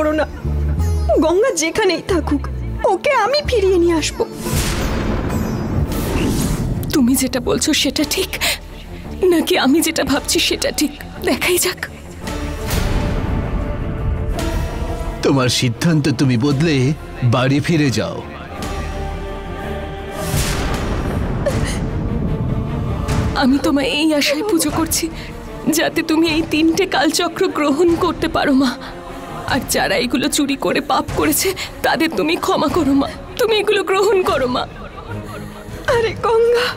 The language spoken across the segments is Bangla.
করো না। গঙ্গা যেখানেই থাকুক ওকে আমি ফিরিয়ে নিয়ে আসবো। তুমি যেটা বলছো সেটা ঠিক নাকি আমি যেটা ভাবছি সেটা ঠিক, দেখাই যাক। তোমার সিদ্ধান্ত তুমি বদলে বাড়ি ফিরে যাও। আমি তোমায় এই আশায় পুজো করছি যাতে তুমি এই 3টে কালচক্র গ্রহণ করতে পারো মা। আর যারা এগুলো চুরি করে পাপ করেছে তাদের তুমি ক্ষমা করো মা, তুমি এগুলো গ্রহণ করো মা। আরে গঙ্গা,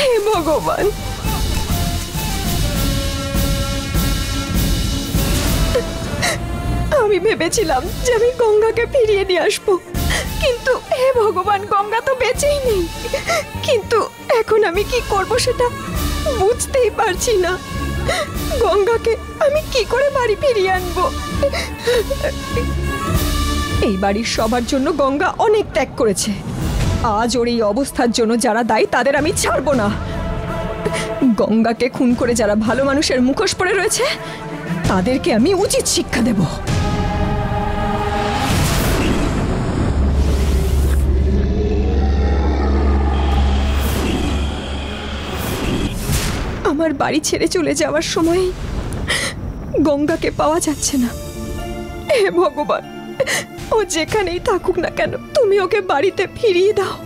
হে ভগবান, আমি ভেবেছিলাম যে আমি গঙ্গাকে ফিরিয়ে নিয়ে আসবো, কিন্তু হে ভগবান, গঙ্গা তো বেঁচেই নেই। কিন্তু এখন আমি কি করব সেটা বুঝতেই পারছি না। গঙ্গাকে আমি কি করে বাড়ি ফিরিয়ে আনবো? এই বাড়ির সবার জন্য গঙ্গা অনেক ত্যাগ করেছে। আজ ওর এই অবস্থার জন্য যারা দায়ী তাদের আমি ছাড়বো না। গঙ্গাকে খুন করে যারা ভালো মানুষের মুখোশ পরে রয়েছে তাদেরকে আমি উচিত শিক্ষা দেব। আমার বাড়ি ছেড়ে চলে যাওয়ার সময় গঙ্গাকে পাওয়া যাচ্ছে না। হে ভগবান, ও যেখানেই থাকুক না কেন তুমি ওকে বাড়িতে ফিরিয়ে দাও।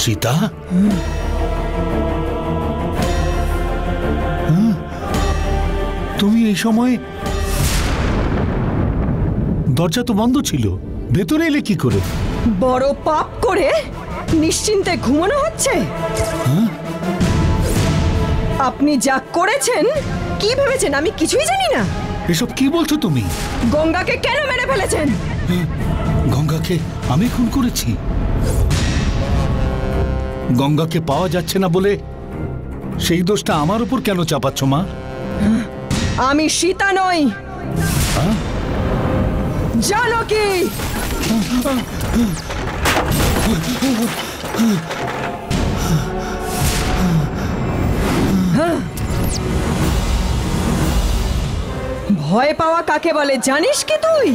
সীতা, তুমি এই সময়? দরজা তো বন্ধ ছিল, ভেতরে এলে কি করে? বড় পাপ করে নিশ্চিন্তে ঘুমানো হচ্ছে। আপনি যা করেছেন কি ভেবেছেন আমি কিছুই জানি না? এসব কি বলছো তুমি? গঙ্গাকে কেন মেরে ফেলেছেন? গঙ্গাকে আমি খুন করেছি? গঙ্গাকে পাওয়া যাচ্ছে না বলে সেই দোষটা আমার উপর কেন চাপাচ্ছ মা? আমি সীতা নই, জানকী। ভয় পাওয়া কাকে বলে জানিস কি তুই?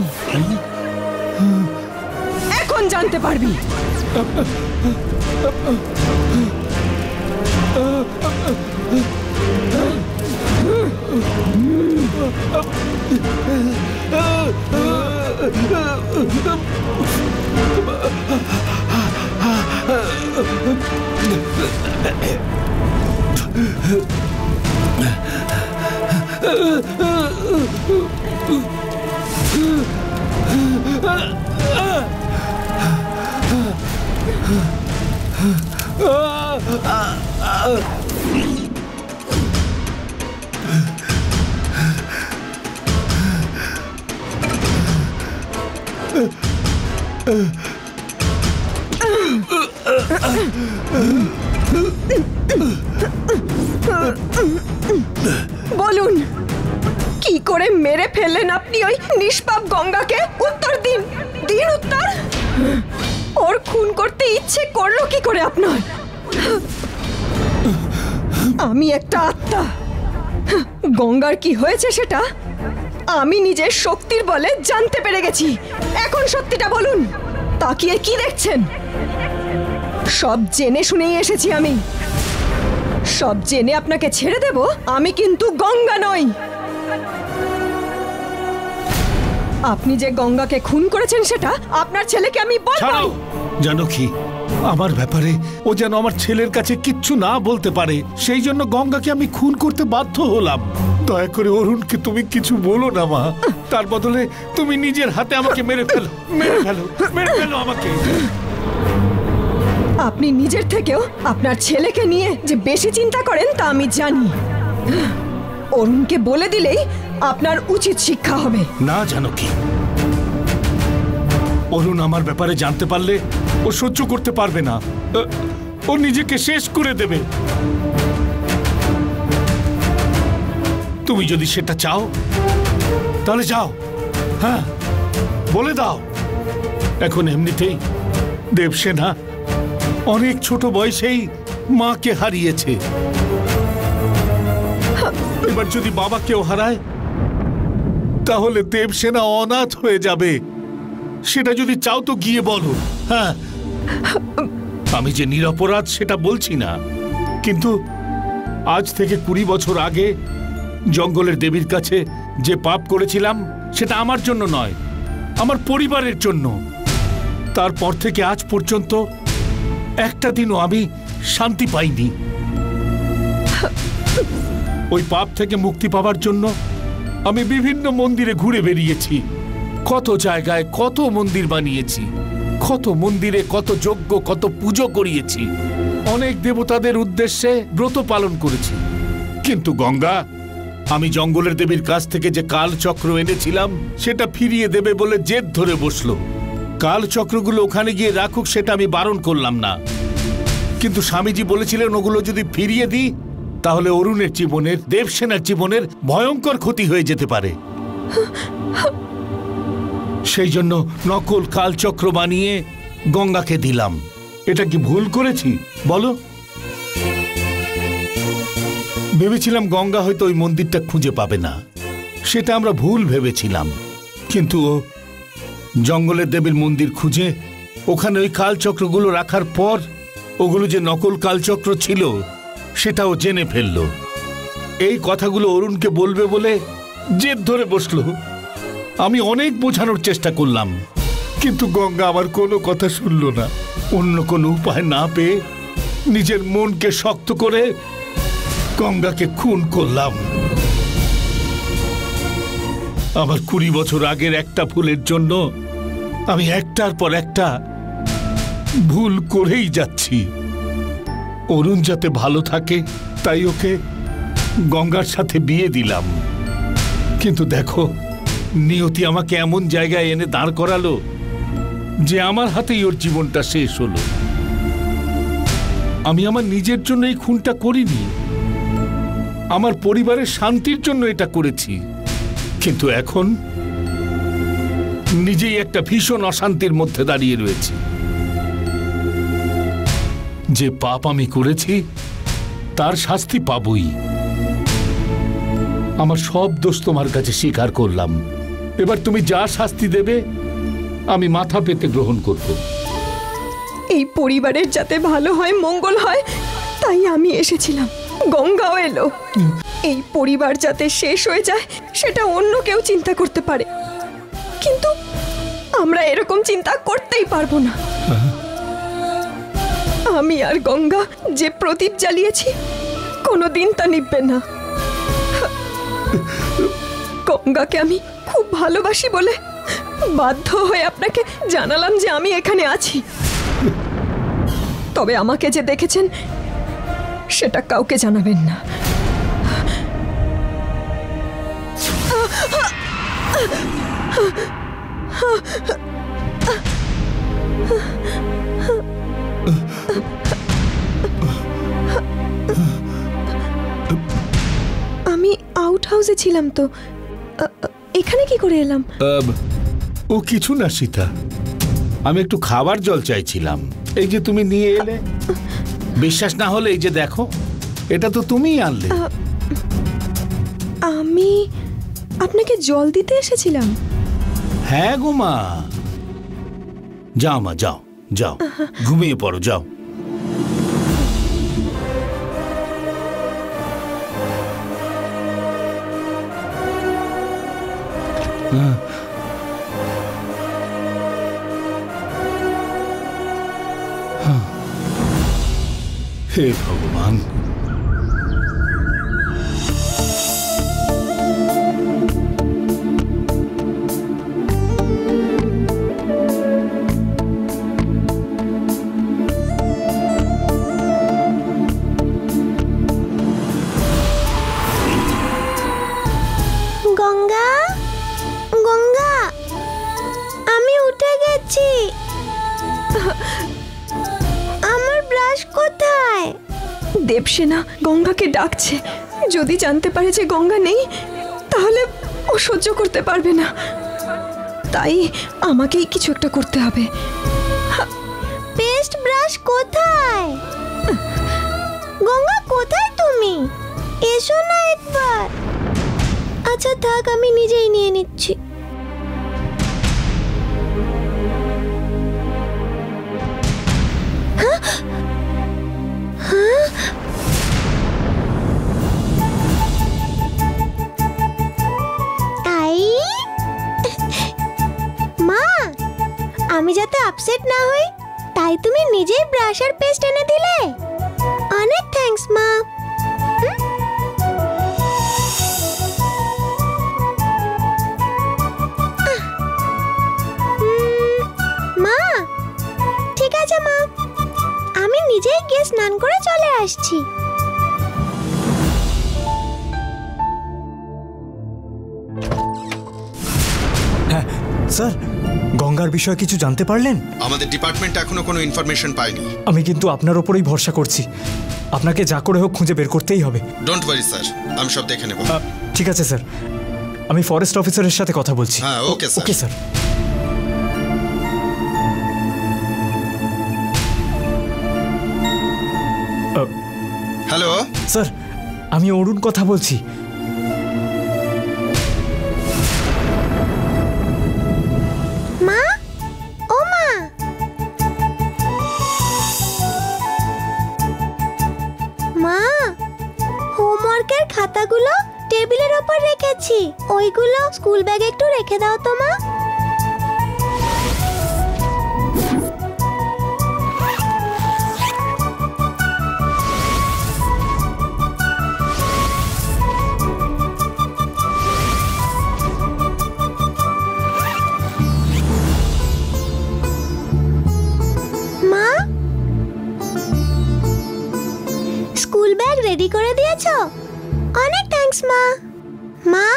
এখন জানতে পারবি। বলুন, কি করে মেরে ফেললেন আপনি ওই নিষ্পাপ গঙ্গাকে? উত্তর দিন, দিন উত্তর। ওর খুন করতে ইচ্ছে করলো কি করে আপনার? আমি একটা আত্মা, গঙ্গার কি হয়েছে সেটা আমি নিজের শক্তির বলে জানতে পেরে গেছি। এখন সত্যিটা বলুন, তাকিয়ে কি দেখছেন? সব জেনে শুনেই এসেছি আমি। সব জেনে আপনাকে ছেড়ে দেব? আমি কিন্তু গঙ্গা নই। আপনি যে গঙ্গাকে খুন করেছেন সেটা আপনার ছেলেকে আমি বলবো। জানো কি, আমার ব্যাপারে ও যেন আমার ছেলের কাছে কিচ্ছু না বলতে পারে, সেই জন্য গঙ্গাকে আমি খুন করতে বাধ্য হলাম। দয়া করে অরুণকে তুমি কিছু বলো না মা। তার বদলে তুমি নিজের হাতে আমাকে মেরে ফেলো, মেরে ফেলো, মেরে ফেলো আমাকে। আপনি নিজের থেকেও আপনার ছেলেকে নিয়ে যে বেশি চিন্তা করেন তা আমি জানি। অরুণকে বলে দিলেই আপনার উচিত শিক্ষা হবে। না জানো কি, অরুণ আমার ব্যাপারে জানতে পারলে ও সহ্য করতে পারবে না, ও নিজেকে শেষ করে দেবে। তুমি যদি সেটা চাও তাহলে যাও, হ্যাঁ বলে দাও। এখন এমনিতেই দেবসেনা অনেক ছোট বয়সেই মাকে হারিয়েছে। এবার যদি বাবাকেও হারায় তাহলে দেবসেনা অনাথ হয়ে যাবে। সেটা যদি চাও তো গিয়ে বলো। হ্যাঁ, আমি যে নিরপরাধ সেটা বলছি না, কিন্তু আজ থেকে 20 বছর আগে জঙ্গলের দেবীর কাছে যে পাপ করেছিলাম সেটা আমার জন্য নয়, আমার পরিবারের জন্য। তারপর থেকে আজ পর্যন্ত একটা দিনও আমি শান্তি পাইনি। ওই পাপ থেকে মুক্তি পাওয়ার জন্য আমি বিভিন্ন মন্দিরে ঘুরে বেরিয়েছি, কত জায়গায় কত মন্দির বানিয়েছি, কত মন্দিরে কত যজ্ঞ কত পুজো করিয়েছি, অনেক দেবতাদের উদ্দেশ্যে ব্রত পালন করেছি। কিন্তু গঙ্গা, আমি জঙ্গলের দেবীর কাছ থেকে যে কালচক্র এনেছিলাম সেটা ফিরিয়ে দেবে বলে জেদ ধরে বসলো। কালচক্রগুলো ওখানে গিয়ে রাখুক সেটা আমি বারণ করলাম না, কিন্তু স্বামীজি বলেছিলেন ওগুলো যদি ফিরিয়ে দিই তাহলে অরুণের জীবনের, দেবসেনার জীবনের ভয়ঙ্কর ক্ষতি হয়ে যেতে পারে। সেই জন্য নকল কালচক্র বানিয়ে গঙ্গাকে দিলাম। এটা কি ভুল করেছি বলো? ভেবেছিলাম গঙ্গা হয়তো ওই মন্দিরটা খুঁজে পাবে না, সেটা আমরা ভুল ভেবেছিলাম। কিন্তু ও জঙ্গলের দেবীর মন্দির খুঁজে ওখানে ওই কালচক্রগুলো রাখার পর ওগুলো যে নকল কালচক্র ছিল সেটাও জেনে ফেলল। এই কথাগুলো অরুণকে বলবে বলে জেদ ধরে বসলো। আমি অনেক বোঝানোর চেষ্টা করলাম, কিন্তু গঙ্গা আমার কোনো কথা শুনল না। অন্য কোনো উপায় না পেয়ে নিজের মনকে শক্ত করে গঙ্গাকে খুন করলাম। আমার 20 বছর আগের একটা ভুলের জন্য আমি একটার পর একটা ভুল করেই যাচ্ছি। অরুণ যাতে ভালো থাকে তাই ওকে গঙ্গার সাথে বিয়ে দিলাম। কিন্তু দেখো, নিয়তি আমাকে এমন জায়গায় এনে দাঁড় করালো যে আমার হাতেই ওর জীবনটা শেষ হলো। আমি আমার নিজের জন্য এই খুনটা করিনি, আমার পরিবারের শান্তির জন্য এটা করেছি। কিন্তু এখন নিজেই একটা ভীষণ অশান্তির মধ্যে দাঁড়িয়ে রয়েছি। যে পাপ আমি করেছি তার শাস্তি পাবই। আমার সব দোষ তোমার কাছে স্বীকার করলাম। এবার তুমি যা শাস্তি দেবে আমি মাথা পেতে গ্রহণ করব। এই পরিবারের যাতে ভালো হয়, মঙ্গল হয়, তাই আমি এসেছিলাম। গঙ্গাও এলো। এই পরিবার যাতে শেষ হয়ে যায় সেটা অন্য কেউ চিন্তা করতে পারে, কিন্তু আমরা এরকম চিন্তা করতেই পারবো না। আমি আর গঙ্গা যে প্রদীপ জ্বালিয়েছি কোনোদিন তা নিভবে না। গঙ্গাকে আমি খুব ভালোবাসি বলে বাধ্য হয়ে আপনাকে জানালাম যে আমি এখানে আছি। তবে আমাকে যে দেখেছেন সেটা কাউকে জানাবেন না। হাউসে ছিলাম তো। এখানে কি করে এলাম? ও কিছু না সীতা, আমি একটু খাবার জল চাইছিলাম, এই যে তুমি নিয়ে এলে। বিশ্বাস না হলে এই যে দেখো, এটা তো তুমিই আনলে। আমি আপনাকে জল দিতে এসেছিলাম। হ্যাঁ গো মা, যাও মা যাও যাও, ঘুমিয়ে পড়ো যাও। হে ভগবান, গঙ্গা, গঙ্গা, আমি উঠে গেছি। আমার ব্রাশ কোথায়? দেবসেনা গঙ্গাকে ডাকছে। যদি জানতে পারে যে গঙ্গা নেই, তাহলে ও সহ্য করতে পারবে না। তাই আমাকেই কিছু একটা করতে হবে। পেস্ট ব্রাশ কোথায়? গঙ্গা কোথায় তুমি? এসো না একবার। আচ্ছা থাক, আমি নিজেই নিয়ে নিচ্ছি। মা, আমি যাতে আপসেট না হই তাই তুমি নিজেই ব্রাশ আর পেস্ট এনে দিলে। অনেক থ্যাঙ্কস মা। মা ঠিক আছে মা, আমি নিজেই গিয়ে স্নান করে চলে আসছি। হ্যাঁ স্যার, গঙ্গার বিষয়ে কিছু জানতে পারলেন? আমাদের ডিপার্টমেন্ট এখনো কোনো ইনফরমেশন পায়নি। আমি কিন্তু আপনার ওপরেই ভরসা করছি। আপনাকে যা করে হোক খুঁজে বের করতেই হবে। ডোন্ট ওয়ারি স্যার, আমি সব দেখে নেব। ঠিক আছে স্যার, আমি ফরেস্ট অফিসারের সাথে কথা বলছি। হ্যাঁ okay sir. Okay sir. Hello sir, আমি অরুণ কথা বলছি। মা, ও মা, মা, হোমওয়ার্কের খাতাগুলো টেবিলের ওপর রেখেছি, ওইগুলো স্কুল ব্যাগে একটু রেখে দাও তো মা। মা, স্কুল ব্যাগ রেডি করে দিয়েছো? অনেক থ্যাঙ্কস মা। মা,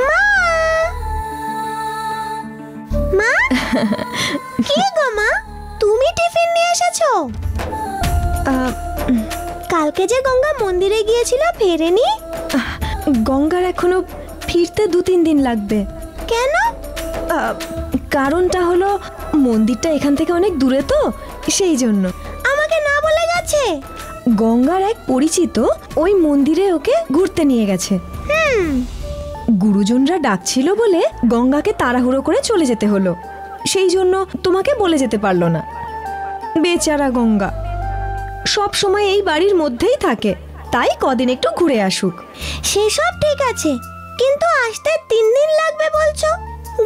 মা, মা, কি গো মা, তুমি টিফিন নিয়ে এসেছো? কালকে যে গঙ্গা মন্দিরে গিয়েছিল ফেরেনি? গঙ্গার এখনো ফিরতে 2-3 দিন লাগবে। কেন? কারণটা হলো মন্দিরটা এখান থেকে অনেক দূরে তো, সেই জন্য। আমাকে না বলে গেছে? গঙ্গার এক পরিচিত ওই মন্দিরে ওকে ঘুরতে নিয়ে গেছে। গুরুজনরা ডাকছিল বলে গঙ্গাকে তাড়াহুড়ো করে চলে যেতে হলো, সেই জন্য তোমাকে বলে যেতে পারলো না। বেচারা গঙ্গা সব সময় এই বাড়ির মধ্যেই থাকে, তাই কদিন একটু ঘুরে আসুক। সেসব ঠিক আছে, কিন্তু আসতে 3 দিন লাগবে বলছো।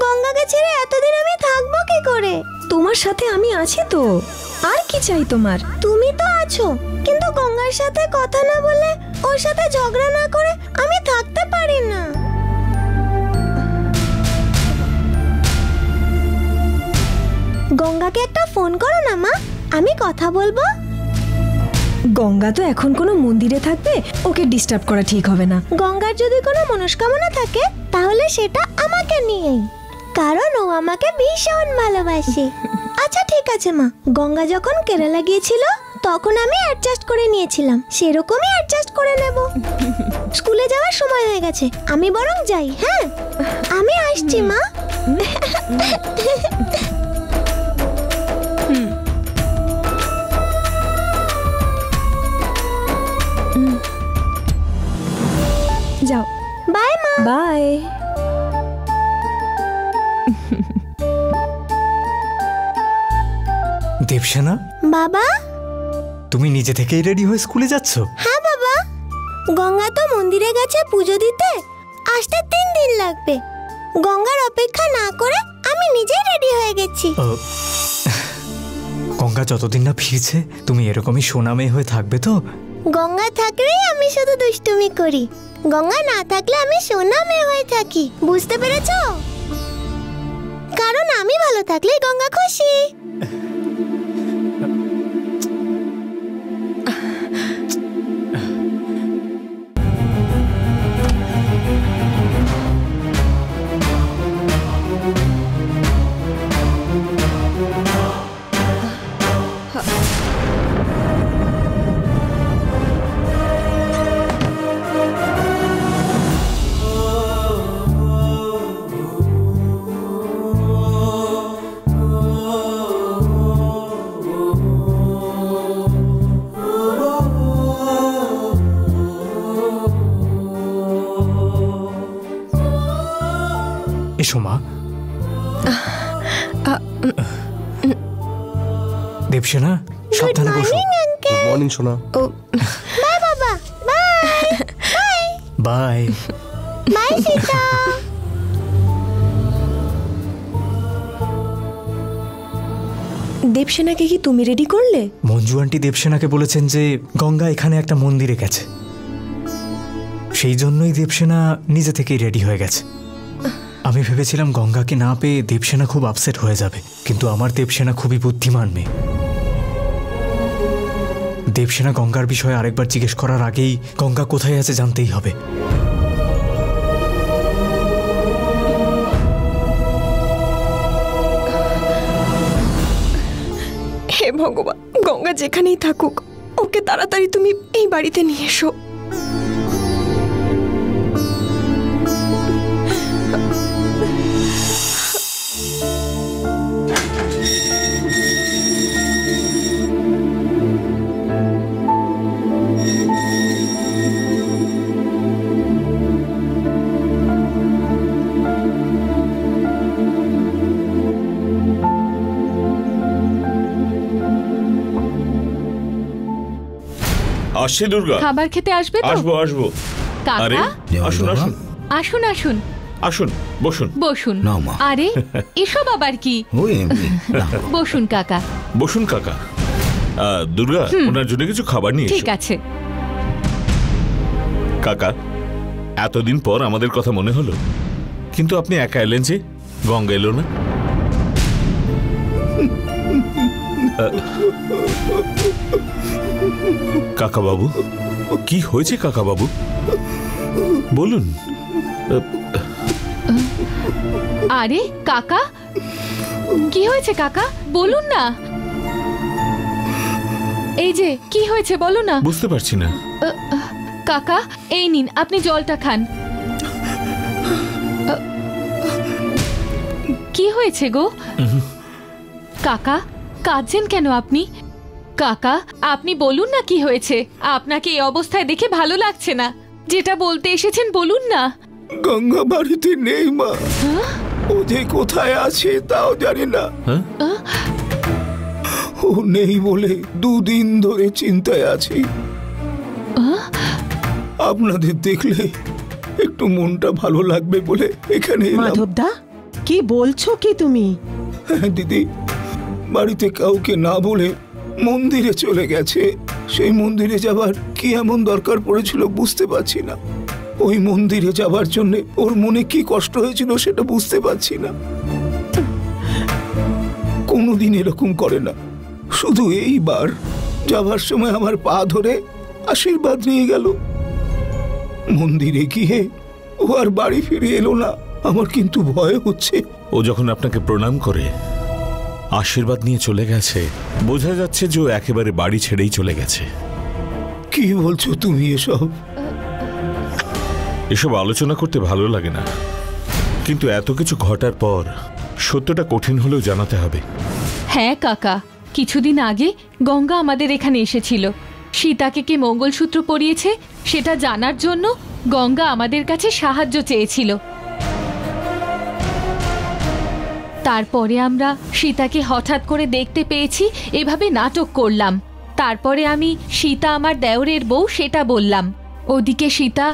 গঙ্গাকে ছেড়ে এতদিন আমি থাকবো কি করে? তোমার সাথে আমি আছি তো, আর কি চাই তোমার? তুমি তো আছো, কিন্তু গঙ্গার সাথে কথা না বলে, ওর সাথে ঝগড়া না করে আমি থাকতে পারি না। গঙ্গাকে একটা ফোন করো না মা, আমি কথা বলবো। গঙ্গা তো এখন কোনো মন্দিরে থাকবে, ওকে ডিস্টার্ব করা ঠিক হবে না। গঙ্গার যদি কোনো মনস্কামনা থাকে তাহলে সেটা আমাকে নিয়েই, কারণ ও আমাকে ভীষণ ভালোবাসে। আচ্ছা ঠিক আছে মা, গঙ্গা যখন কেরালা গিয়েছিল তখন আমি অ্যাডজাস্ট করে নিয়েছিলাম, সেরকমই অ্যাডজাস্ট করে নেব। স্কুলে যাওয়ার সময় হয়ে গেছে, আমি বরং যাই। হ্যাঁ, আমি আসছি মা। যাও, বাই মা। বাই। দেবসেনা, বাবা। তুমি নিজে থেকেই রেডি হয়ে স্কুলে যাচ্ছ? হ্যাঁ বাবা, গঙ্গা তো মন্দিরে গেছে পুজো দিতে, আসতে 3 দিন লাগবে। গঙ্গার অপেক্ষা না করে আমি নিজেই রেডি হয়ে গেছি। গঙ্গা যতদিন না ফিরছে তুমি এরকমই সোনা মেয়ে হয়ে থাকবে তো? গঙ্গা থাকলেই আমি শুধু দুষ্টুমি করি, গঙ্গা না থাকলে আমি সোনা মেয়ে হয়ে থাকি। বুঝতে পেরেছো? কারণ আমি ভালো থাকলে গঙ্গা খুশি। এসো মা। দেবসেনা, সাবধানে বসো। গুড মর্নিং সোনা। বাই বাবা। Bye bye bye Sita. দেবসেনাকে কি তুমি রেডি করলে? মঞ্জু আন্টি দেবসেনাকে বলেছেন যে গঙ্গা এখানে একটা মন্দিরে গেছে, সেই জন্যই দেবসেনা নিজে থেকেই রেডি হয়ে গেছে। আমি ভেবেছিলাম গঙ্গাকে না পেয়ে দেবসেনা খুব আপসেট হয়ে যাবে, কিন্তু আমার দেবসেনা খুবই বুদ্ধিমান মেয়ে। দেবসেনা গঙ্গার বিষয়ে আরেকবার জিজ্ঞেস করার আগেই গঙ্গা কোথায় আছে জানতেই হবে। হে ভগবান, গঙ্গা যেখানেই থাকুক ওকে তাড়াতাড়ি তুমি এই বাড়িতে নিয়ে এসো। আসছি দুর্গা। খাবার খেতে আসবে তো? আসবো আসবো। আরে কাকা আসুন আসুন আসুন আসুন আসুন, বসুন বসুন। আরে এসব আবার কি? বসুন কাকা। বসুন কাকা। দুর্গা, ওনার জন্য কিছু খাবার নিয়ে ঠিক এসো। আছে কাকা, এতদিন পর আমাদের কথা মনে হলো, কিন্তু আপনি একা এলেন যে, গঙ্গা এলো না। কাকা বাবু, কি হয়েছে কাকা বাবু? বলুন। আরে কাকা, কি হয়েছে কাকা? বলুন না। এই যে কি হয়েছে বলো না। বুঝতে পারছি না। কাকা এই নিন, আপনি জলটা খান। কি হয়েছে গো? কাকা কাঁদছেন কেন আপনি? কাকা আপনি বলুন না কি হয়েছে। আপনাকে এই অবস্থায় দেখে ভালো লাগছে না। যেটা বলতে এসেছেন বলুন না। গঙ্গা বাড়িতে নেই মা, ও যে কোথায় আছে তাও জানি না। ও নেই বলে 2 দিন ধরে চিন্তায় আছি। আপনাদের দেখলে একটু মনটা ভালো লাগবে বলে এখানে এলাম। মাধবদা, কি বলছো কি তুমি? হ্যাঁ দিদি, বাড়িতে কাউকে না বলে মন্দিরে চলে গেছে। সেই মন্দিরে যাবার কি এমন দরকার পড়েছিল বুঝতে পারছি না। ওই মন্দিরে যাবার জন্য ওর মনে কি কষ্ট হয়েছিল সেটা বুঝতে পারছি না। কোনোদিন এরকম করে না, শুধু এইবার যাবার সময় আমার পা ধরে আশীর্বাদ নিয়ে গেল। মন্দিরে গিয়ে ও আর বাড়ি ফিরে এলো না। আমার কিন্তু ভয় হচ্ছে। ও যখন আপনাকে প্রণাম করে আশীর্বাদ নিয়ে চলে গেছে, বোঝা যাচ্ছে যে ও একেবারে বাড়ি ছেড়েই চলে গেছে। কি বলছো তুমি এসব? এসব আলোচনা করতে ভালো লাগে না, কিন্তু এত কিছু ঘটার পর সত্যটা কঠিন হলেও জানাতে হবে। হ্যাঁ কাকা, কিছুদিন আগে গঙ্গা আমাদের এখানে এসেছিল। সীতাকে কে মঙ্গলসূত্র পরিয়েছে সেটা জানার জন্য গঙ্গা আমাদের কাছে সাহায্য চেয়েছিল। তারপরে আমরা সীতাকে হঠাৎ করে দেখতে পেয়েছি, এভাবে নাটক করলাম। তারপরে আমি সীতা আমার দেওরের বউ সেটা বললাম। ওদিকে সীতা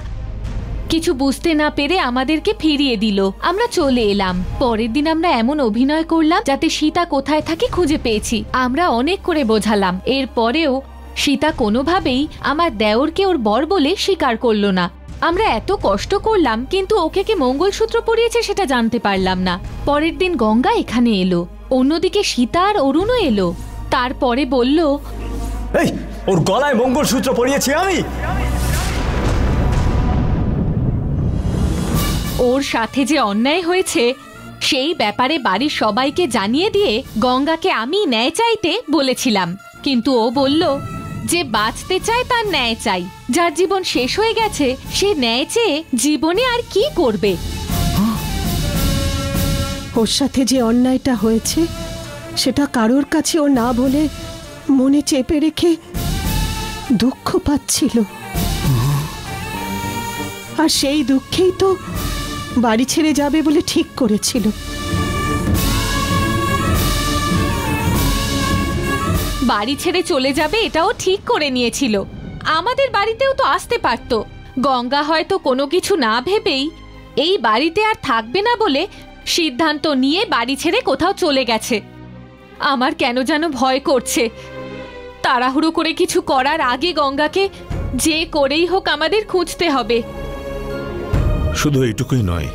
কিছু বুঝতে না পেরে আমাদেরকে ফিরিয়ে দিল। আমরা চলে এলাম। পরের দিন আমরা এমন অভিনয় করলাম যাতে সীতা কোথায় থাকে খুঁজে পেয়েছি। আমরা অনেক করে বোঝালাম, এরপরেও সীতা কোনোভাবেই আমার দেওরকে ওর বর বলে স্বীকার করলো না। আমরা এত কষ্ট করলাম, কিন্তু ওকে কে মঙ্গলসূত্র পরিয়েছে সেটা জানতে পারলাম না। পরের দিন গঙ্গা এখানে এলো, অন্যদিকে সীতা আর অরুণও এলো। তারপরে বলল, এই ওর গলায় মঙ্গলসূত্র পরিয়েছি আমি। ওর সাথে যে অন্যায় হয়েছে সেই ব্যাপারে বাড়ির সবাইকে জানিয়ে দিয়ে গঙ্গাকে আমি ন্যায় চাইতে বলেছিলাম, কিন্তু ও বলল যে বাঁচতে চায় তার ন্যায় চাই, যার জীবন শেষ হয়ে গেছে সে ন্যায় চেয়ে জীবনে আর কি করবে। ওর সাথে যে অন্যায়টা হয়েছে সেটা কারোর কাছে ও না বলে মনে চেপে রেখে দুঃখ পাচ্ছিল, আর সেই দুঃখেই তো বাড়ি ছেড়ে যাবে বলে ঠিক করেছিল। বাড়ি ছেড়ে চলে যাবে এটাও ঠিক করে নিয়েছিল। আমাদের বাড়িতেও তো আসতে পারতো। গঙ্গা হয়তো কোনো কিছু না ভেবেই এই বাড়িতে আর থাকবে না বলে সিদ্ধান্ত নিয়ে বাড়ি ছেড়ে কোথাও চলে গেছে। আমার কেন যেন ভয় করছে। তাড়াহুড়ো করে কিছু করার আগে গঙ্গাকে যে করেই হোক আমাদের খুঁজতে হবে। শুধু এইটুকুই নয়,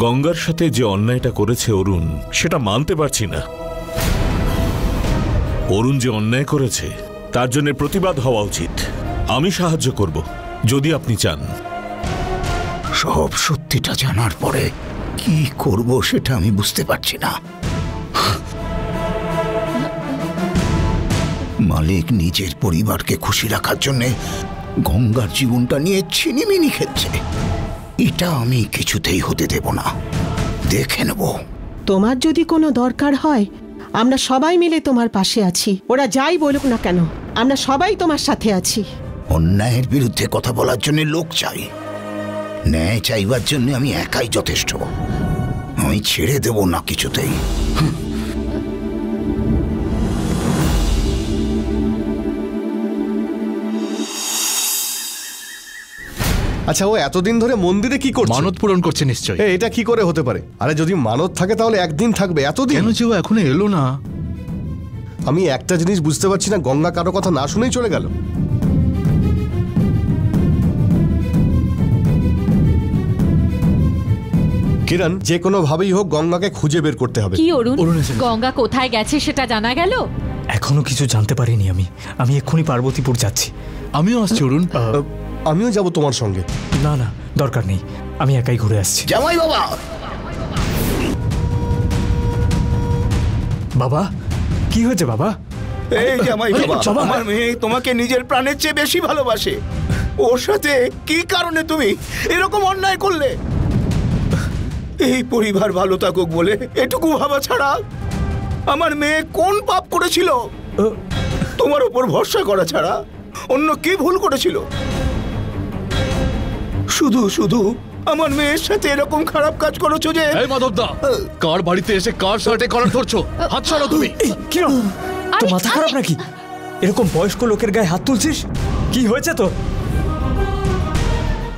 গঙ্গার সাথে যে অন্যায়টা করেছে অরুণ, সেটা মানতে পারছি না। অরুণ যে অন্যায় করেছে তার জন্য প্রতিবাদ হওয়া উচিত। আমি সাহায্য করব যদি আপনি চান। সব সত্যিটা জানার পরে কি করব সেটা আমি বুঝতে পারছি না। মালিক নিজের পরিবারকে খুশি রাখার জন্য গঙ্গার জীবনটা নিয়ে ছিনিমিনি খেলছে। এটা আমি কিছুতেই হতে দেব না, দেখে নেব। তোমার যদি কোনো দরকার হয় আমরা সবাই মিলে তোমার পাশে আছি। ওরা যাই বলুক না কেন, আমরা সবাই তোমার সাথে আছি। অন্যায়ের বিরুদ্ধে কথা বলার জন্য লোক চাই, ন্যায় চাইবার জন্য আমি একাই যথেষ্ট। আমি ছেড়ে দেব না কিছুতেই। আচ্ছা, ও এতদিন ধরে মন্দিরে কি করছে? মানত পূরণ করছে নিশ্চয়ই। এটা কি করে হতে পারে? আরে যদি মানত থাকে তাহলে একদিন থাকবে, এতদিন কেন যে ও এখনো এলো না? আমি একটা জিনিস বুঝতে পারছি না, গঙ্গা কারো কথা না শুনেই চলে গেল। কিরণ, যে কোনো ভাবেই হোক গঙ্গাকে খুঁজে বের করতে হবে। কি অরুণ, গঙ্গা কোথায় গেছে সেটা জানা গেল? এখনো কিছু জানতে পারিনি। আমি এক্ষুনি পার্বতীপুর যাচ্ছি। আমিও আসছি অরুণ। আমিও যাব তোমার সঙ্গে। না না, দরকার নেই, আমি একাই ঘুরে আসছি। জামাই বাবা। বাবা, কি হয়েছে বাবা? এই জামাই বাবা, আমার মেয়ে তোমাকে নিজের প্রাণের চেয়ে বেশি ভালোবাসে। ওর সাথে কি কারণে তুমি এরকম অন্যায় করলে? এই পরিবার ভালো থাকুক বলে এটুকু ভাবা ছাড়া আমার মেয়ে কোন পাপ করেছিল? তোমার উপর ভরসা করা ছাড়া অন্য কি ভুল করেছিল? শুধু শুধু আমার মেয়ের সাথে এরকম খারাপ কাজ করেছো যে। এই মাধবদা, কার বাড়িতে এসে কার শার্টে কলার ধরছো? হাত ছাড়ো তুমি। কি তো মাথা খারাপ নাকি? এরকম বয়স্ক লোকের গায়ে হাত তুলছিস? কি হয়েছে তো?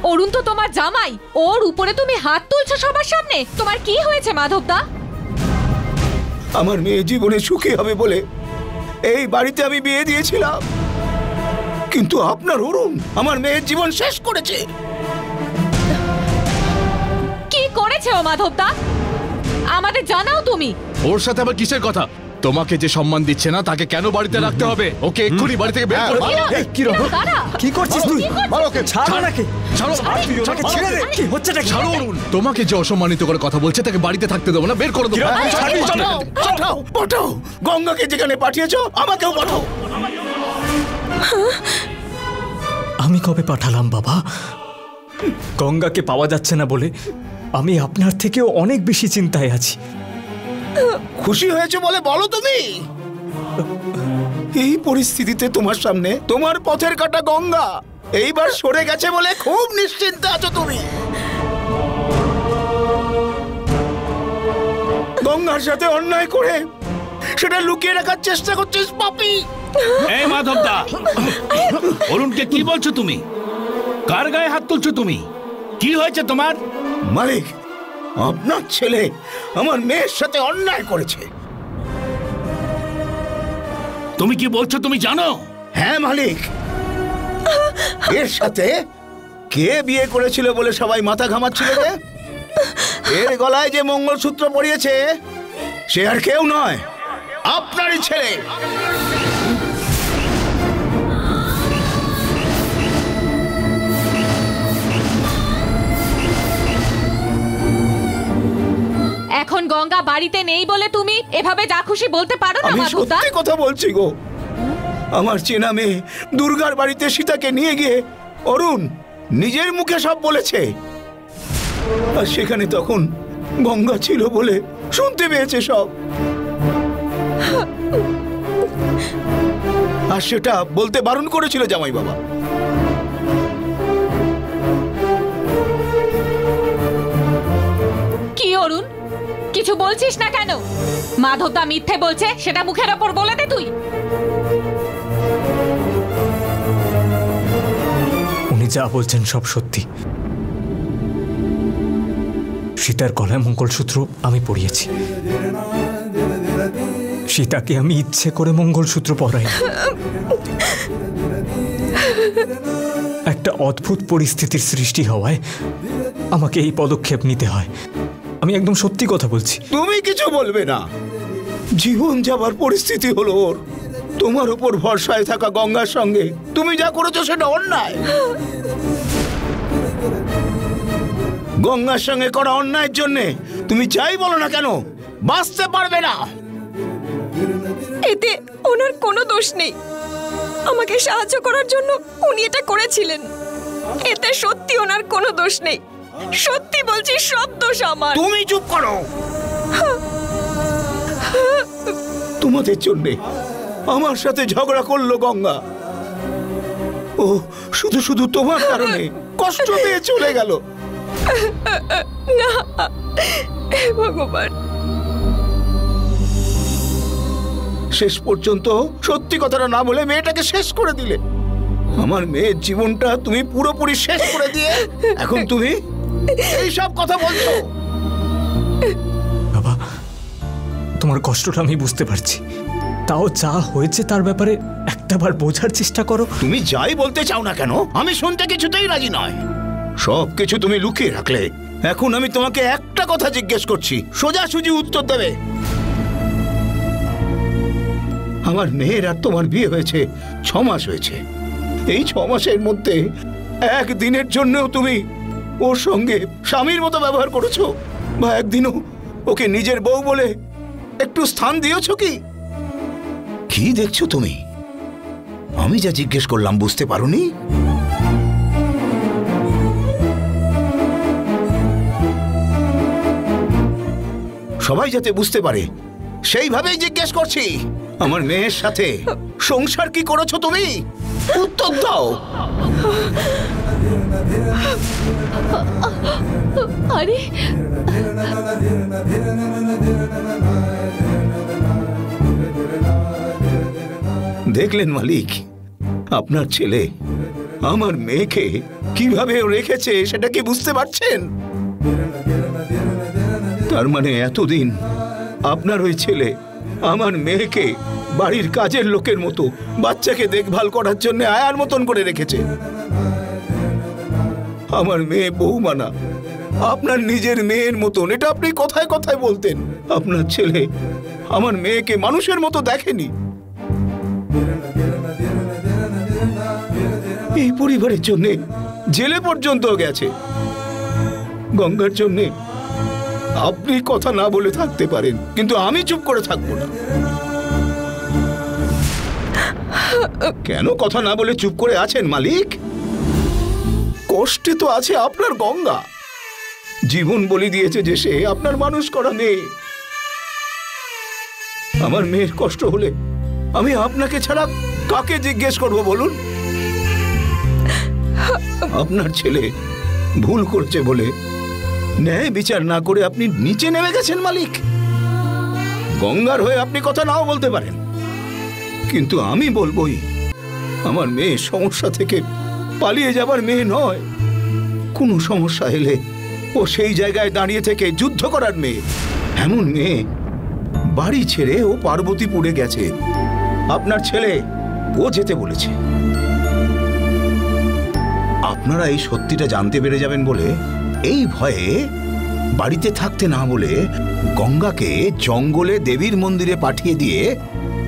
অরুণ তো তোমার জামাই, ওর উপরে তুমি হাত তুলছো সবার সামনে। তোমার কি হয়েছে মাধবদা? আমার মেয়ে জীবনে সুখী হবে বলে এই বাড়িতে আমি বিয়ে দিয়েছিলাম, কিন্তু আপনার অরুণ আমার মেয়ের জীবন শেষ করেছে। কি করেছে ও মাধবদা? আমাদের জানাও তুমি। ওর সাথে আবার কিসের কথা? তোমাকে যে সম্মান দিচ্ছে না তাকে কেন বাড়িতে রাখতে হবে? ওকে এক্ষুনি বাড়ি থেকে বের করো। এই, কি রকম? কি করছিস তুই? ছাড় নাকি? ছাড়ো, তুই ওনাকে ছেড়ে দে। কি হচ্ছেটা কি? ছাড়ো অরুণ। তোমাকে যে অসম্মানিত করে কথা বলছে তাকে বাড়িতে থাকতে দেবো না, বের করে দেবো। পাঠাও পাঠাও, গঙ্গাকে যেখানে পাঠিয়েছো আমাকেও পাঠাও। আমি কবে পাঠালাম বাবা? গঙ্গাকে পাওয়া যাচ্ছে না বলে আমি আপনার থেকেও অনেক বেশি চিন্তায় আছি। খুশি হয়েছে বলে বলো তুমি? এই পরিস্থিতিতে তোমার সামনে তোমার পথের কাটা গঙ্গা এইবার সরে গেছে বলে খুব নিশ্চিন্তে আছো তুমি। গঙ্গার সাথে অন্যায় করে সেটা লুকিয়ে রাখার চেষ্টা করছিস পাপী। এই মাধবদা, অরুণকে কি বলছো তুমি? কার গায়ে হাত তুলছো তুমি? কি হয়েছে তোমার? মালিক, আপনার ছেলে আমার মেয়ের সাথে অন্যায় করেছে। তুমি কি বলছো তুমি জানো? হ্যাঁ মালিক, এর সাথে কে বিয়ে করেছিল বলে সবাই মাথা ঘামাচ্ছিল যে? এর গলায় যে মঙ্গলসূত্র পরিয়েছে সে আর কেউ নয়, আপনারই ছেলে। এখন গঙ্গা বাড়িতে নেই বলে তুমি এভাবে যা খুশি বলতে পারো না আমি মাধবদা? সত্যি কথা বলছি গো। আমার চেনা মেয়ে দুর্গার বাড়িতে সীতাকে নিয়ে গিয়ে অরুণ নিজের মুখে সব বলেছে, আর সেখানে তখন গঙ্গা ছিল বলে শুনতে পেয়েছে সব। আর সেটা বলতে বারণ করেছিল জামাই বাবা। কি অরুণ, কিছু বলছিস না কেন? মাধবদা মিথ্যে বলছে সেটা মুখের ওপর বলে দে তুই। উনি যা বলছেন সব সত্যি। সীতার গলায় মঙ্গলসূত্র আমি পরিয়েছি। সীতাকে আমি ইচ্ছে করে মঙ্গলসূত্র পরাই। একটা অদ্ভুত পরিস্থিতির সৃষ্টি হওয়ায় আমাকে এই পদক্ষেপ নিতে হয়। আমি একদম সত্যি কথা বলছি। তুমি কিছু বলবে না। জীবন যাবার পরিস্থিতি হলো ওর। তোমার উপর ভরসায় থাকা গঙ্গার সঙ্গে তুমি যা করেছো সেটা অন্যায়। গঙ্গার সঙ্গে করা অন্যায়ের জন্য তুমি যাই বলো না কেন বাঁচতে পারবে না। এতে ওনার কোনো দোষ নেই। আমাকে সাহায্য করার জন্য উনি এটা করেছিলেন। এতে সত্যি ওনার কোনো দোষ নেই। সত্যি বলছি, সব দোষ আমার। তুমি চুপ করো। তোমাদের জন্য আমার সাথে ঝগড়া করলো গঙ্গা। ও শুধু শুধু তোমার কারণে কষ্ট পেয়ে চলে গেল। না, হে ভগবান। শেষ পর্যন্ত সত্যি কথাটা না বলে মেয়েটাকে শেষ করে দিলে। আমার মেয়ের জীবনটা তুমি পুরোপুরি শেষ করে দিয়ে এখন তুমি এই সব কথা বলছো। বাবা, তোমার কষ্টটা আমি বুঝতে পারছি। তাও যা হয়েছে তার ব্যাপারে একটাবার বোঝার চেষ্টা করো। তুমি যাই বলতে চাও না কেন আমি শুনতে কিছুতেই রাজি নয়। সব কিছু তুমি লুকিয়ে রাখলে। এখন আমি তোমাকে একটা কথা জিজ্ঞেস করছি, সোজাসুজি উত্তর দেবে। আমার মেয়ের আর তোমার বিয়ে হয়েছে 6 মাস হয়েছে। এই 6 মাসের মধ্যে একদিনের জন্যও তুমি ওর সঙ্গে স্বামীর মতো ব্যবহার করেছো? বা একদিনও ওকে নিজের বউ বলে একটু স্থান দিয়েছো কি? কি দেখছো তুমি? আমি যা জিজ্ঞেস করলাম বুঝতে পারোনি? সবাই যাতে বুঝতে পারে সেইভাবেই জিজ্ঞেস করছি। আমার মেয়ের সাথে সংসার কি করেছো তুমি? উত্তর দাও। আরে দেখলেন মালিক, আপনার ছেলে আমার মেয়েকে কিভাবে রেখেছে সেটা কি বুঝতে পারছেন? তার মানে এতদিন আপনার ওই ছেলে আমার মেয়েকে বাড়ির কাজের লোকের মতো বাচ্চাকে দেখভাল করার জন্য আয়ার মতন করে রেখেছে। আমার মেয়ে বৌমানা আপনার নিজের মেয়ের মতন। এটা আপনি কথায় কথায় বলতেন। আপনার ছেলে আমার মেয়েকে মানুষের মতো দেখেনি। এই পরিবারের জন্য জেলে পর্যন্ত গেছে। গঙ্গার জন্য আপনি কথা না বলে থাকতে পারেন, কিন্তু আমি চুপ করে থাকবো না। কেন কথা না বলে চুপ করে আছেন মালিক? কষ্টে তো আছে আপনার গঙ্গা। জীবন বলি দিয়েছে যে সে আপনার মানুষ করা মেয়ে। আমার মেয়ের কষ্ট হলে আমি আপনাকে ছাড়া কাকে জিজ্ঞেস করব বলুন? আপনার ছেলে ভুল করছে বলে ন্যায় বিচার না করে আপনি নিচে নেমে গেছেন মালিক। গঙ্গার হয়ে আপনি কথা নাও বলতে পারেন, কিন্তু আমি বলবোই আমার মেয়ে সমস্যা থেকে পালিয়ে যাবার মেয়ে নয়। কোনো সমস্যা এলে ও সেই জায়গায় দাঁড়িয়ে থেকে যুদ্ধ করার মেয়ে। এমন মেয়ে বাড়ি ছেড়ে ও পার্বতীপুরে গেছে। আপনার ছেলে ও যেতে বলেছে। আপনারা এই সত্যিটা জানতে পেরে যাবেন বলে এই ভয়ে বাড়িতে থাকতে না বলে গঙ্গাকে জঙ্গলে দেবীর মন্দিরে পাঠিয়ে দিয়ে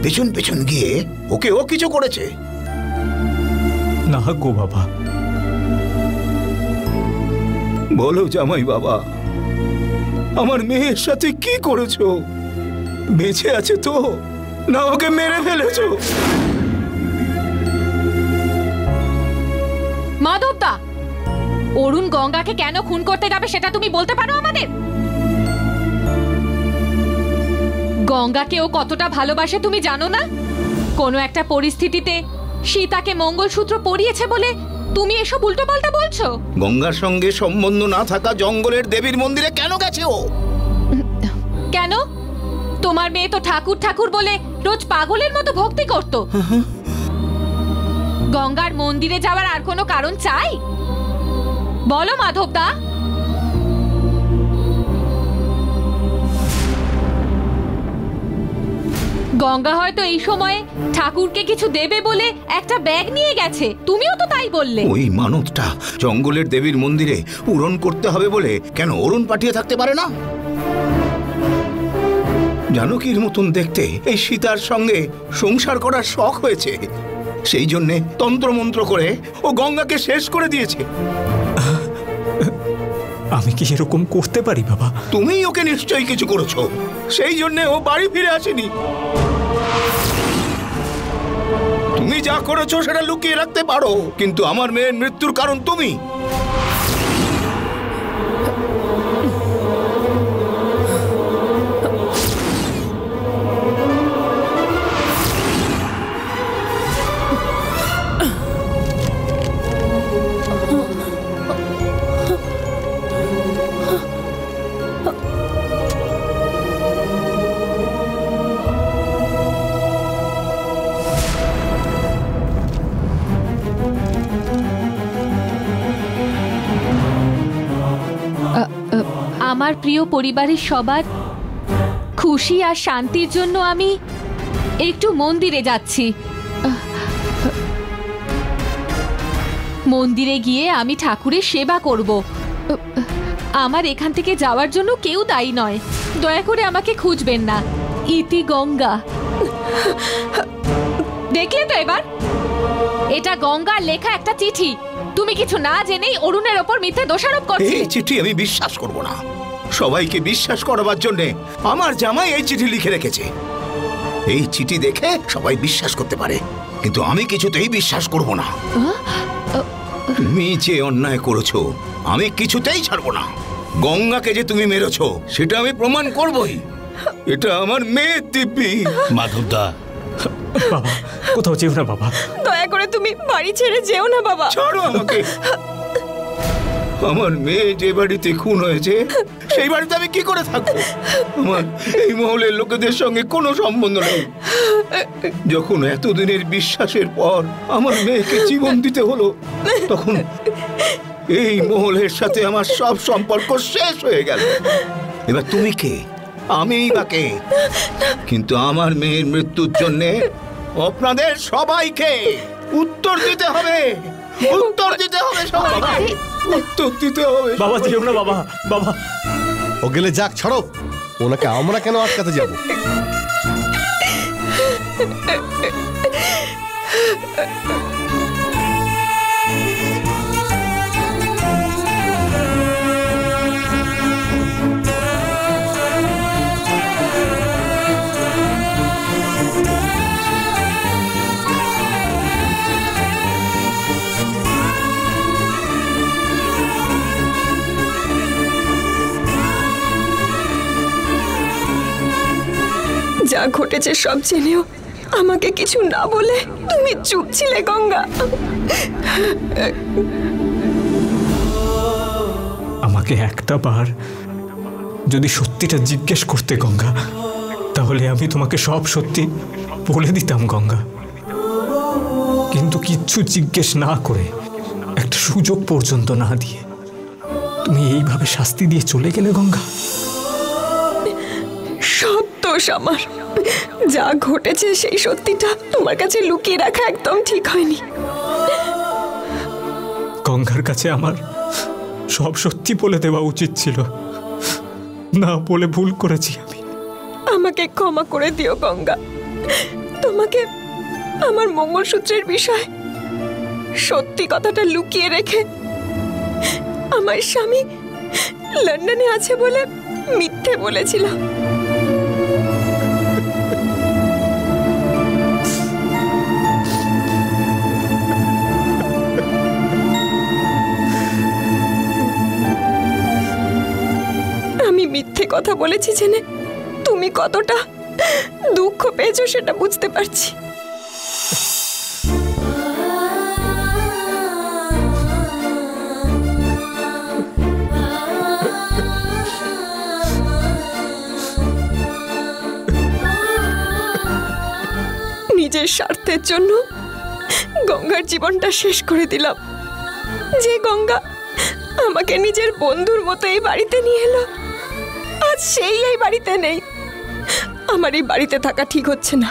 পেছন পেছন গিয়ে ওকে ও কিছু করেছে। না গো বাবা। বলো জামাই বাবা, আমার মেয়ের সাথে কি করেছো? বেঁচে আছে তো, না ওকে মেরে ফেলেছো? মাধবদা, অরুণ গঙ্গাকে কেন খুন করতে যাবে সেটা তুমি বলতে পারো আমাদের? গঙ্গাকে ও কতটা ভালোবাসে তুমি জানো না? কোনো একটা পরিস্থিতিতে সীতাকে মঙ্গলসূত্র পরিয়েছে বলে তুমি এসব উল্টোপাল্টা বলছো। গঙ্গার সঙ্গে সম্বন্ধ না থাকা জঙ্গলের দেবীর মন্দিরে কেন গেছে ও? কেন? তোমার মেয়ে তো ঠাকুর ঠাকুর বলে রোজ পাগলের মতো ভক্তি করত। গঙ্গার মন্দিরে যাওয়ার আর কোনো কারণ চাই? বলো মাধবদা। গঙ্গা হয়তো এই সময়ে ঠাকুরকে কিছু দেবে বলে একটা ব্যাগ নিয়ে গেছে, তুমিও তো তাই বললে। ওই মানতটা জঙ্গলের দেবীর মন্দিরে পূরণ করতে হবে বলে কেন অরুণ পাঠিয়ে থাকতে পারে না? জানকীর মতন দেখতে এই সীতার সঙ্গে সংসার করার শখ হয়েছে, সেই জন্যে তন্ত্রমন্ত্র করে ও গঙ্গাকে শেষ করে দিয়েছে। আমি কি এরকম করতে পারি বাবা? তুমি ওকে নিশ্চয়ই কিছু করেছো, সেই জন্য ও বাড়ি ফিরে আসেনি। তুমি যা করেছো সেটা লুকিয়ে রাখতে পারো, কিন্তু আমার মেয়ের মৃত্যুর কারণ তুমি। আমার প্রিয় পরিবারের সবার খুশি আর শান্তির জন্য আমি একটু মন্দিরে যাচ্ছি। মন্দিরে গিয়ে আমি ঠাকুরের সেবা করব। আমার এখান থেকে যাওয়ার জন্য কেউ দায়ী নয়, দয়া করে আমাকে খুঁজবেন না। ইতি গঙ্গা। দেখলে তো এবার, এটা গঙ্গার লেখা একটা চিঠি। তুমি কিছু না জেনেই অরুণের ওপর মিথ্যে দোষারোপ করছো। এই চিঠি আমি বিশ্বাস করব না। সবাইকে বিশ্বাস করাবার জন্য আমার জামাই এই চিঠি লিখে রেখেছে। এই চিঠি দেখে সবাই বিশ্বাস করতে পারে, কিন্তু আমি কিছুতেই বিশ্বাস করব না। তুমি যে অন্যায় করেছো আমি কিছুতেই ছাড়বো না। গঙ্গাকে যে তুমি মেরেছো সেটা আমি প্রমাণ করবই। এটা আমার মেয়ের দিব্যি। মাধবদা, বাবা কোথাও যেও না বাবা। দয়া করে তুমি বাড়ি ছেড়ে যেও না বাবা। ছাড়ো আমাকে। আমার মেয়ে যে বাড়িতে খুন হয়েছে সেই বাড়িতে আমি কি করে থাকবো? আমার এই মহলের লোকেদের সঙ্গে কোনো সম্বন্ধ নেই। যখন এতদিনের বিশ্বাসের পর আমার মেয়েকে জীবন দিতে হলো, তখন এই মহলের সাথে আমার সব সম্পর্ক শেষ হয়ে গেল। এবার তুমি কে, আমিই বা কে? কিন্তু আমার মেয়ের মৃত্যুর জন্য আপনাদের সবাইকে উত্তর দিতে হবে। উত্তর দিতে হবে সবাইকে, উত্তর দিতে হবে। বাবা যেও না বাবা, বাবা। ও গেলে যাক, ছাড়ো ওনাকে, আমরা কেন আটকাতে যাব? যা ঘটেছে সব জেনেও আমাকে কিছু না বলে তুমি চুপ ছিলে গঙ্গা। আমাকে একটা বার যদি সত্যিটা জিজ্ঞেস করতে গঙ্গা, তাহলে আমি তোমাকে সব সত্যি বলে দিতাম গঙ্গা। কিন্তু কিচ্ছু জিজ্ঞেস না করে, একটা সুযোগ পর্যন্ত না দিয়ে তুমি এইভাবে শাস্তি দিয়ে চলে গেলে গঙ্গা। সব দোষ আমার। যা ঘটেছে সেই সত্যিটা তোমার কাছে লুকিয়ে রাখা একদম ঠিক হয়নি। গঙ্গার কাছে আমার সব সত্যি বলে দেওয়া উচিত ছিল, না বলে ভুল করেছি আমি। আমাকে ক্ষমা করে দিও গঙ্গা। তোমাকে আমার মঙ্গলসূত্রের বিষয় সত্যি কথাটা লুকিয়ে রেখে আমার স্বামী লন্ডনে আছে বলে মিথ্যে বলেছিলাম। আমি মিথ্যে কথা বলেছি জেনে তুমি কতটা দুঃখ পেয়েছো সেটা বুঝতে পারছি। নিজের স্বার্থের জন্য গঙ্গার জীবনটা শেষ করে দিলাম। যে গঙ্গা আমাকে নিজের বন্ধুর মতো এই বাড়িতে নিয়ে এলো, আজ সেই এই বাড়িতে নেই। আমার এই বাড়িতে থাকা ঠিক হচ্ছে না।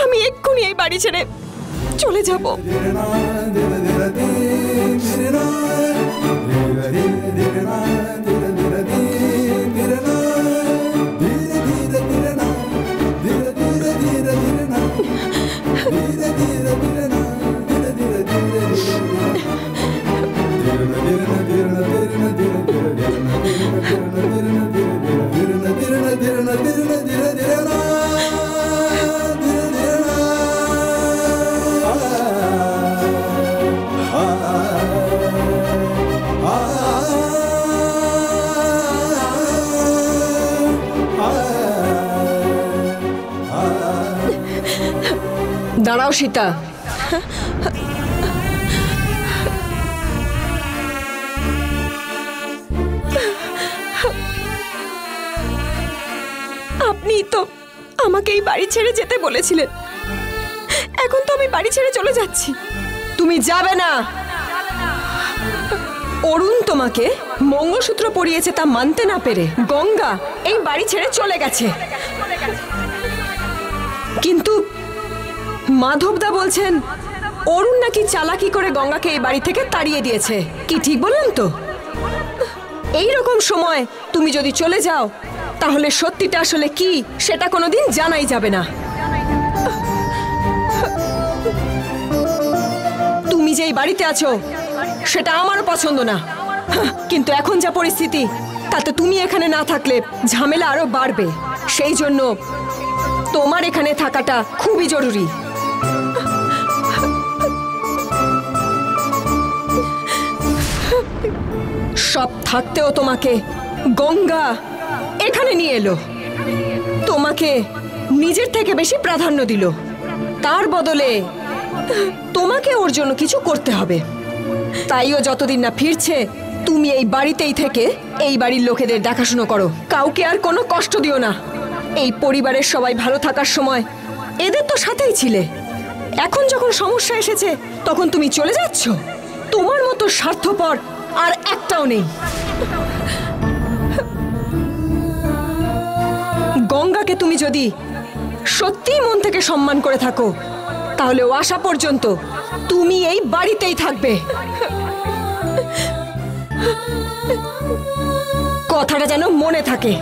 আমি এক্ষুনি এই বাড়ি ছেড়ে চলে যাব। দাঁড়াও সীতা। আপনি তো আমাকে এই বাড়ি ছেড়ে যেতে বলেছিলেন, এখন তো আমি বাড়ি ছেড়ে চলে যাচ্ছি। তুমি যাবে না। অরুণ তোমাকে মঙ্গলসূত্র পরিয়েছে তা মানতে না পেরে গঙ্গা এই বাড়ি ছেড়ে চলে গেছে। কিন্তু মাধবদা বলছেন অরুণ নাকি চালাকি করে গঙ্গাকে এই বাড়ি থেকে তাড়িয়ে দিয়েছে। কি ঠিক বললাম তো? এই রকম সময় তুমি যদি চলে যাও তাহলে সত্যিটা আসলে কি সেটা কোনোদিন জানাই যাবে না। তুমি যে এই বাড়িতে আছো সেটা আমারও পছন্দ না, কিন্তু এখন যা পরিস্থিতি তাতে তুমি এখানে না থাকলে ঝামেলা আরো বাড়বে। সেই জন্য তোমার এখানে থাকাটা খুবই জরুরি। সব থাকতেও তোমাকে গঙ্গা এখানে নিয়ে এলো, তোমাকে নিজের থেকে বেশি প্রাধান্য দিল। তার বদলে তোমাকে ওর জন্য কিছু করতে হবে। তাইও যতদিন না ফিরছে তুমি এই বাড়িতেই থেকে এই বাড়ির লোকেদের দেখাশুনো করো। কাউকে আর কোনো কষ্ট দিও না। এই পরিবারের সবাই ভালো থাকার সময় এদের তো সাথেই ছিলে, এখন যখন সমস্যা এসেছে তখন তুমি চলে যাচ্ছ। তোমার মতো স্বার্থপর আর একটাও নেই। গঙ্গাকে তুমি যদি সত্যিই মন থেকে সম্মান করে থাকো তাহলে ও আসা পর্যন্ত তুমি এই বাড়িতেই থাকবে। কথাটা যেন মনে থাকে।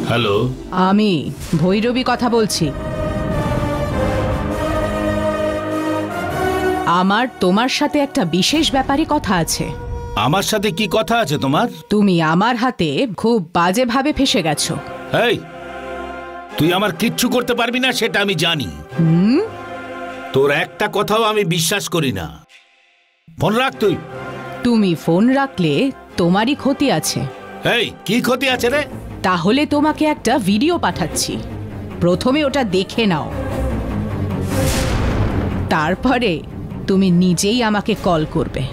হ্যালো, আমি ভৈরবী কথা বলছি। আমার তোমার সাথে একটা বিশেষ ব্যাপারে কথা আছে। আমার সাথে কি কথা আছে তোমার? তুমি আমার হাতে খুব বাজেভাবে ফেসে গেছো। এই, তুই আমার কিচ্ছু করতে পারবি না সেটা আমি জানি। তোর একটা কথাও আমি বিশ্বাস করি না। ফোন রাখ তুই। তুমি ফোন রাখলে তোমারই ক্ষতি আছে। এই, কি ক্ষতি আছে রে? তাহলে তোমাকে একটা ভিডিও পাঠাচ্ছি, প্রথমে ওটা দেখে নাও, তারপরে তুমি নিজেই আমাকে কল করবে।